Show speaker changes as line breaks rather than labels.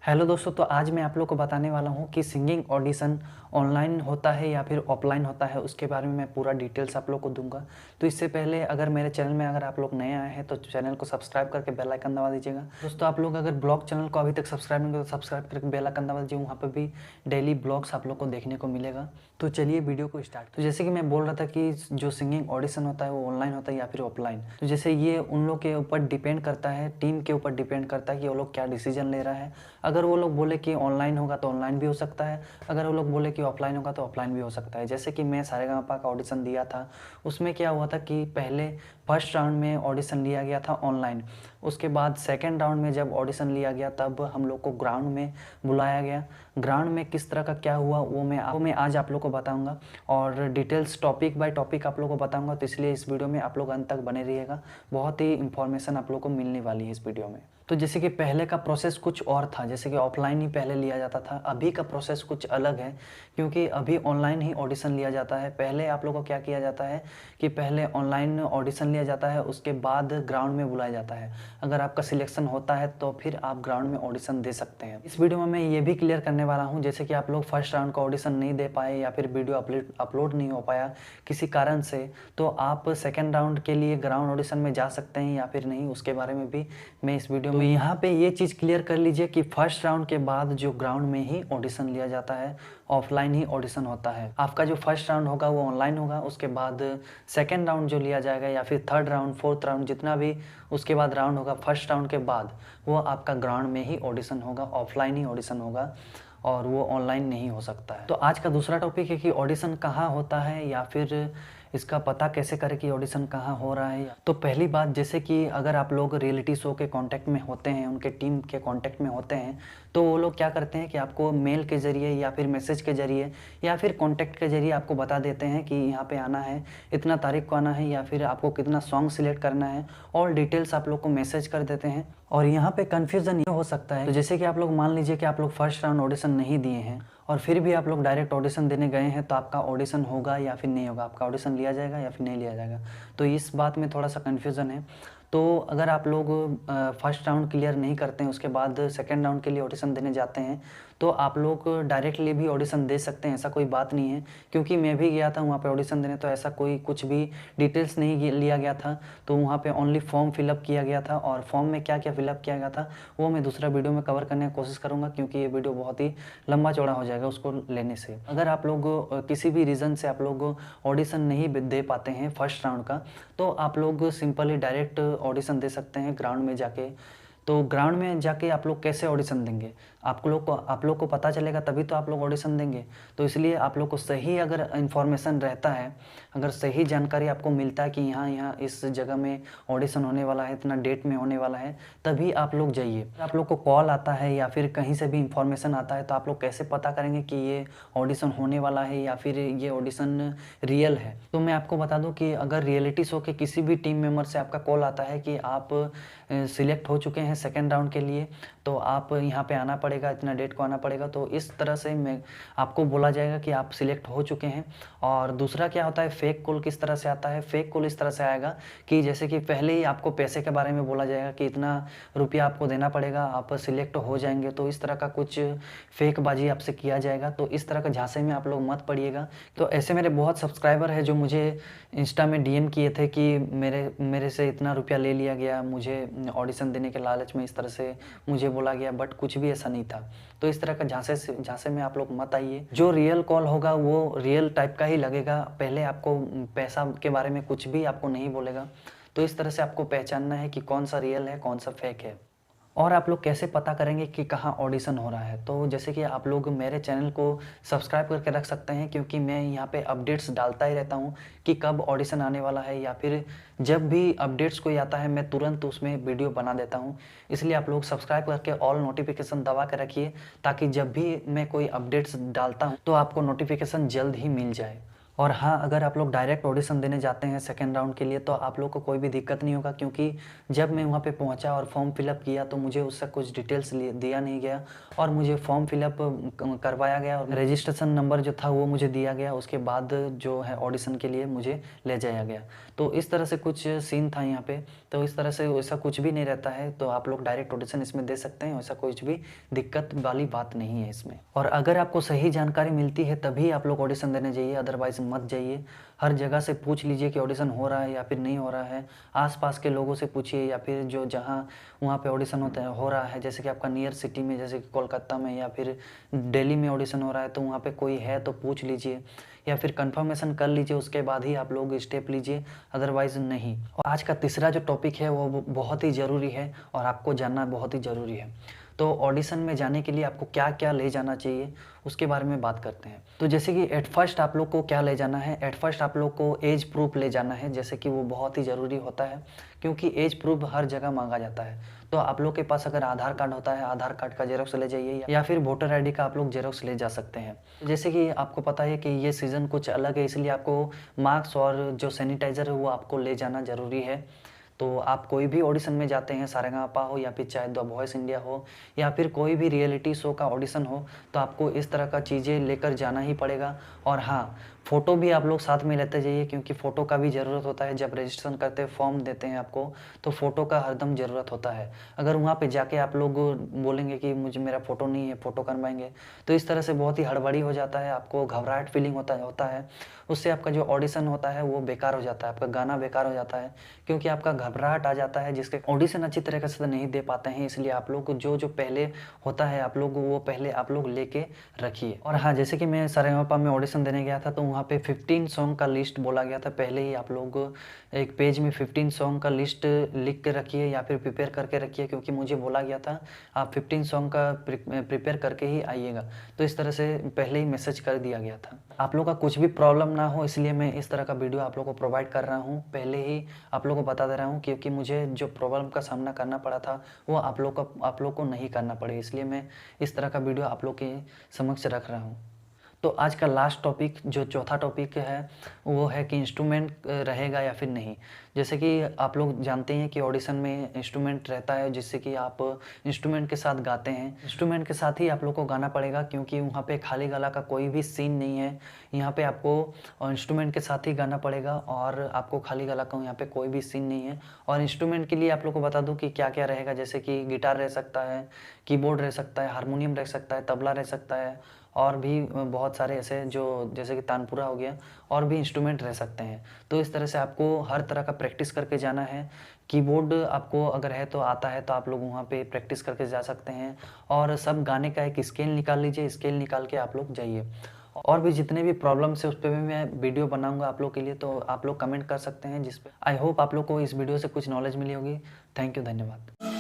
Hello दोस्तों, तो आज मैं आप लोग को बताने वाला हूँ कि सिंगिंग ऑडिशन ऑनलाइन होता है या फिर ऑफलाइन होता है। उसके बारे में मैं पूरा डिटेल्स आप लोग को दूंगा। तो इससे पहले अगर मेरे चैनल में अगर आप लोग नए आए हैं तो चैनल को सब्सक्राइब करके बेल आइकन दबा दीजिएगा। दोस्तों, आप लोग अगर ब्लॉग चैनल को अभी तक सब्सक्राइब नहीं किया तो सब्सक्राइब करके बेल आइकन दबा दीजिए। वहाँ पर भी डेली ब्लॉग्स आप लोग को देखने को मिलेगा। तो चलिए वीडियो को स्टार्ट। तो जैसे कि मैं बोल रहा था कि जो सिंगिंग ऑडिशन होता है वो ऑनलाइन होता है या फिर ऑफलाइन। तो जैसे ये उन लोग के ऊपर डिपेंड करता है, टीम के ऊपर डिपेंड करता है कि वो लोग क्या डिसीजन ले रहा है। अगर वो लोग बोले कि ऑनलाइन होगा तो ऑनलाइन भी हो सकता है, अगर वो लोग बोले कि ऑफलाइन होगा तो ऑफलाइन भी हो सकता है। जैसे कि मैं सारेगामापा का ऑडिशन दिया था, उसमें क्या हुआ था कि पहले फर्स्ट राउंड में ऑडिशन लिया गया था ऑनलाइन। उसके बाद सेकेंड राउंड में जब ऑडिशन लिया गया तब हम लोग को ग्राउंड में बुलाया गया। ग्राउंड में किस तरह का क्या हुआ वो मैं आज आप लोग को बताऊंगा और डिटेल्स टॉपिक बाय टॉपिक आप लोग को बताऊंगा। तो इसलिए इस वीडियो में आप लोग अंत तक बने रहिएगा, बहुत ही इंफॉर्मेशन आप लोग को मिलने वाली है इस वीडियो में। तो जैसे कि पहले का प्रोसेस कुछ और था, जैसे कि ऑफलाइन ही पहले लिया जाता था। अभी का प्रोसेस कुछ अलग है, क्योंकि अभी ऑनलाइन ही ऑडिशन लिया जाता है। पहले आप लोगों को क्या किया जाता है कि पहले ऑनलाइन ऑडिशन लिया जाता है, उसके बाद ग्राउंड में बुलाया जाता है। अगर आपका सिलेक्शन होता है तो फिर आप ग्राउंड में ऑडिशन दे सकते हैं। इस वीडियो में मैं ये भी क्लियर करने वाला हूँ, जैसे कि आप लोग फर्स्ट राउंड का ऑडिशन नहीं दे पाए या फिर वीडियो अपलोड नहीं हो पाया किसी कारण से, तो आप सेकेंड राउंड के लिए ग्राउंड ऑडिशन में जा सकते हैं या फिर नहीं, उसके बारे में भी मैं इस वीडियो में। यहाँ पे ये चीज़ क्लियर कर लीजिए कि फर्स्ट राउंड के बाद जो ग्राउंड में ही ऑडिशन लिया जाता है, ऑफलाइन ही ऑडिशन होता है। आपका जो फर्स्ट राउंड होगा वो ऑनलाइन होगा, उसके बाद सेकेंड राउंड जो लिया जाएगा या फिर थर्ड राउंड फोर्थ राउंड जितना भी उसके बाद राउंड होगा फर्स्ट राउंड के बाद, वो आपका ग्राउंड में ही ऑडिशन होगा, ऑफलाइन ही ऑडिशन होगा और वो ऑनलाइन नहीं हो सकता है। तो आज का दूसरा टॉपिक है कि ऑडिशन कहाँ होता है या फिर इसका पता कैसे करें कि ऑडिशन कहाँ हो रहा है। तो पहली बात, जैसे कि अगर आप लोग रियलिटी शो के कांटेक्ट में होते हैं, उनके टीम के कांटेक्ट में होते हैं, तो वो लोग क्या करते हैं कि आपको मेल के ज़रिए या फिर मैसेज के ज़रिए या फिर कांटेक्ट के ज़रिए आपको बता देते हैं कि यहाँ पे आना है, इतना तारीख को आना है या फिर आपको कितना सॉन्ग सिलेक्ट करना है, और डिटेल्स आप लोग को मैसेज कर देते हैं। और यहाँ पे कन्फ्यूज़न ये हो सकता है, तो जैसे कि आप लोग मान लीजिए कि आप लोग फर्स्ट राउंड ऑडिशन नहीं दिए हैं और फिर भी आप लोग डायरेक्ट ऑडिशन देने गए हैं, तो आपका ऑडिशन होगा या फिर नहीं होगा, आपका ऑडिशन लिया जाएगा या फिर नहीं लिया जाएगा। तो इस बात में थोड़ा सा कन्फ्यूज़न है। तो अगर आप लोग फर्स्ट राउंड क्लियर नहीं करते हैं, उसके बाद सेकेंड राउंड के लिए ऑडिशन देने जाते हैं, तो आप लोग डायरेक्टली भी ऑडिशन दे सकते हैं, ऐसा कोई बात नहीं है। क्योंकि मैं भी गया था वहाँ पे ऑडिशन देने, तो ऐसा कोई कुछ भी डिटेल्स नहीं लिया गया था। तो वहाँ पे ओनली फॉर्म फिलअप किया गया था, और फॉर्म में क्या क्या फिलअप किया गया था वो मैं दूसरा वीडियो में कवर करने की कोशिश करूँगा, क्योंकि ये वीडियो बहुत ही लंबा चौड़ा हो जाएगा उसको लेने से। अगर आप लोग किसी भी रीज़न से आप लोग ऑडिशन नहीं दे पाते हैं फर्स्ट राउंड का, तो आप लोग सिंपली डायरेक्ट ऑडिशन दे सकते हैं ग्राउंड में जाके। तो ग्राउंड में जाके आप लोग कैसे ऑडिशन देंगे, आप लोग को पता चलेगा तभी तो आप लोग ऑडिशन देंगे। तो इसलिए आप लोग को सही अगर इन्फॉर्मेशन रहता है, अगर सही जानकारी आपको मिलता है कि यहाँ यहाँ इस जगह में ऑडिशन होने वाला है, इतना डेट में होने वाला है, तभी आप लोग जाइए। आप लोग को कॉल आता है या फिर कहीं से भी इंफॉर्मेशन आता है, तो आप लोग कैसे पता करेंगे कि ये ऑडिशन होने वाला है या फिर ये ऑडिशन रियल है। तो मैं आपको बता दूं कि अगर रियलिटी शो के किसी भी टीम मेंबर से आपका कॉल आता है कि आप सिलेक्ट हो चुके हैं सेकेंड राउंड के लिए, तो आप यहाँ पे आना पड़ेगा, इतना डेट को आना पड़ेगा, तो इस तरह से मैं आपको बोला जाएगा कि आप सिलेक्ट हो चुके हैं। और दूसरा क्या होता है, फेक कॉल किस तरह से आता है। फेक कॉल इस तरह से आएगा कि जैसे कि पहले ही आपको पैसे के बारे में बोला जाएगा कि इतना रुपया आपको देना पड़ेगा, आप सिलेक्ट हो जाएंगे। तो इस तरह का कुछ फेक बाजी आपसे किया जाएगा। तो इस तरह का झांसे में आप लोग मत पड़िएगा। तो ऐसे मेरे बहुत सब्सक्राइबर है जो मुझे इंस्टा में डीएम किए थे कि मेरे से इतना रुपया ले लिया गया, मुझे ऑडिशन देने के लालच में इस तरह से मुझे बोला गया, बट कुछ भी ऐसा नहीं था। तो इस तरह का झांसे में आप लोग मत आइए। जो रियल कॉल होगा वो रियल टाइप का ही लगेगा, पहले आपको पैसा के बारे में कुछ भी आपको नहीं बोलेगा। तो इस तरह से आपको पहचानना है कि कौन सा रियल है कौन सा फेक है। और आप लोग कैसे पता करेंगे कि कहाँ ऑडिशन हो रहा है, तो जैसे कि आप लोग मेरे चैनल को सब्सक्राइब करके रख सकते हैं, क्योंकि मैं यहाँ पे अपडेट्स डालता ही रहता हूँ कि कब ऑडिशन आने वाला है, या फिर जब भी अपडेट्स कोई आता है मैं तुरंत उसमें वीडियो बना देता हूँ। इसलिए आप लोग सब्सक्राइब करके ऑल नोटिफिकेशन दबा के रखिए, ताकि जब भी मैं कोई अपडेट्स डालता हूँ तो आपको नोटिफिकेशन जल्द ही मिल जाए। और हाँ, अगर आप लोग डायरेक्ट ऑडिशन देने जाते हैं सेकंड राउंड के लिए तो आप लोग को कोई भी दिक्कत नहीं होगा, क्योंकि जब मैं वहाँ पे पहुँचा और फॉर्म फिलअप किया तो मुझे उससे कुछ डिटेल्स दिया नहीं गया और मुझे फॉर्म फिलअप करवाया गया और रजिस्ट्रेशन नंबर जो था वो मुझे दिया गया। उसके बाद जो है ऑडिशन के लिए मुझे ले जाया गया। तो इस तरह से कुछ सीन था यहाँ पे। तो इस तरह से वैसा कुछ भी नहीं रहता है, तो आप लोग डायरेक्ट ऑडिशन इसमें दे सकते हैं, वैसा कुछ भी दिक्कत वाली बात नहीं है इसमें। और अगर आपको सही जानकारी मिलती है तभी आप लोग ऑडिशन देने जाइए, अदरवाइज मत जाइए। हर जगह से पूछ लीजिए कि ऑडिशन हो रहा है या फिर नहीं हो रहा है। आसपास के लोगों से पूछिए या फिर जो जहाँ वहाँ पे ऑडिशन होता है हो रहा है, जैसे कि आपका नियर सिटी में, जैसे कि कोलकाता में या फिर दिल्ली में ऑडिशन हो रहा है तो वहाँ पे कोई है तो पूछ लीजिए या फिर कंफर्मेशन कर लीजिए, उसके बाद ही आप लोग स्टेप लीजिए, अदरवाइज नहीं। और आज का तीसरा जो टॉपिक है वो बहुत ही ज़रूरी है और आपको जानना बहुत ही ज़रूरी है। तो ऑडिशन में जाने के लिए आपको क्या क्या ले जाना चाहिए उसके बारे में बात करते हैं। तो जैसे कि एट फर्स्ट आप लोग को क्या ले जाना है, एट फर्स्ट आप लोग को एज प्रूफ ले जाना है, जैसे कि वो बहुत ही ज़रूरी होता है क्योंकि एज प्रूफ हर जगह मांगा जाता है। तो आप लोग के पास अगर आधार कार्ड होता है, आधार कार्ड का जेरोक्स ले जाइए या फिर वोटर आईडी का आप लोग जेरोक्स ले जा सकते हैं। जैसे कि आपको पता है कि ये सीज़न कुछ अलग है, इसलिए आपको मास्क और जो सैनिटाइज़र है वो आपको ले जाना ज़रूरी है। तो आप कोई भी ऑडिशन में जाते हैं, सारेगामापा हो या फिर चाहे द वॉइस इंडिया हो या फिर कोई भी रियलिटी शो का ऑडिशन हो, तो आपको इस तरह का चीज़ें लेकर जाना ही पड़ेगा। और हाँ, फ़ोटो भी आप लोग साथ में लेते जाइए क्योंकि फ़ोटो का भी ज़रूरत होता है। जब रजिस्ट्रेशन करते हैं, फॉर्म देते हैं आपको, तो फ़ोटो का हरदम ज़रूरत होता है। अगर वहाँ पे जाके आप लोग बोलेंगे कि मुझे मेरा फ़ोटो नहीं है, फ़ोटो करवाएंगे, तो इस तरह से बहुत ही हड़बड़ी हो जाता है, आपको घबराहट फीलिंग होता है। उससे आपका जो ऑडिशन होता है वो बेकार हो जाता है, आपका गाना बेकार हो जाता है क्योंकि आपका घबराहट आ जाता है, जिसके ऑडिशन अच्छी तरीके से नहीं दे पाते हैं। इसलिए आप लोग को जो पहले होता है आप लोग वो पहले आप लोग लेके रखिए। और हाँ, जैसे कि मैं सारेगामापा में ऑडिशन देने गया था तो वहाँ पे 15 सॉन्ग का लिस्ट बोला गया था। पहले ही आप लोग एक पेज में 15 सॉन्ग का लिस्ट लिख के रखिए या फिर प्रिपेयर करके रखिए, क्योंकि मुझे बोला गया था आप 15 सॉन्ग का प्रिपेयर करके ही आइएगा। तो इस तरह से पहले ही मैसेज कर दिया गया था। आप लोग का कुछ भी प्रॉब्लम ना हो इसलिए मैं इस तरह का वीडियो आप लोग को प्रोवाइड कर रहा हूँ, पहले ही आप लोग को बता दे रहा हूँ, क्योंकि मुझे जो प्रॉब्लम का सामना करना पड़ा था वो आप लोग को नहीं करना पड़े, इसलिए मैं इस तरह का वीडियो आप लोग के समक्ष रख रहा हूँ। तो आज का लास्ट टॉपिक, जो चौथा टॉपिक है, वो है कि इंस्ट्रूमेंट रहेगा या फिर नहीं। जैसे कि आप लोग जानते हैं कि ऑडिशन में इंस्ट्रूमेंट रहता है, जिससे कि आप इंस्ट्रूमेंट के साथ गाते हैं। इंस्ट्रूमेंट के साथ ही आप लोग को गाना पड़ेगा क्योंकि वहाँ पे खाली गला का कोई भी सीन नहीं है। यहाँ पे आपको इंस्ट्रूमेंट के साथ ही गाना पड़ेगा और आपको खाली गला का यहाँ पे कोई भी सीन नहीं है। और इंस्ट्रूमेंट के लिए आप लोग को बता दूँ कि क्या क्या रहेगा, जैसे कि गिटार रह सकता है, कीबोर्ड रह सकता है, हारमोनियम रह सकता है, तबला रह सकता है और भी बहुत सारे ऐसे जो जैसे कि तानपुरा हो गया, और भी इंस्ट्रूमेंट रह सकते हैं। तो इस तरह से आपको हर तरह का प्रैक्टिस करके जाना है। कीबोर्ड आपको अगर है तो आता है तो आप लोग वहाँ पे प्रैक्टिस करके जा सकते हैं। और सब गाने का एक स्केल निकाल लीजिए, स्केल निकाल के आप लोग जाइए। और भी जितने भी प्रॉब्लम्स है उस पर भी मैं वीडियो बनाऊंगा आप लोग के लिए, तो आप लोग कमेंट कर सकते हैं जिस पे। आई होप आप लोग को इस वीडियो से कुछ नॉलेज मिली होगी। थैंक यू, धन्यवाद।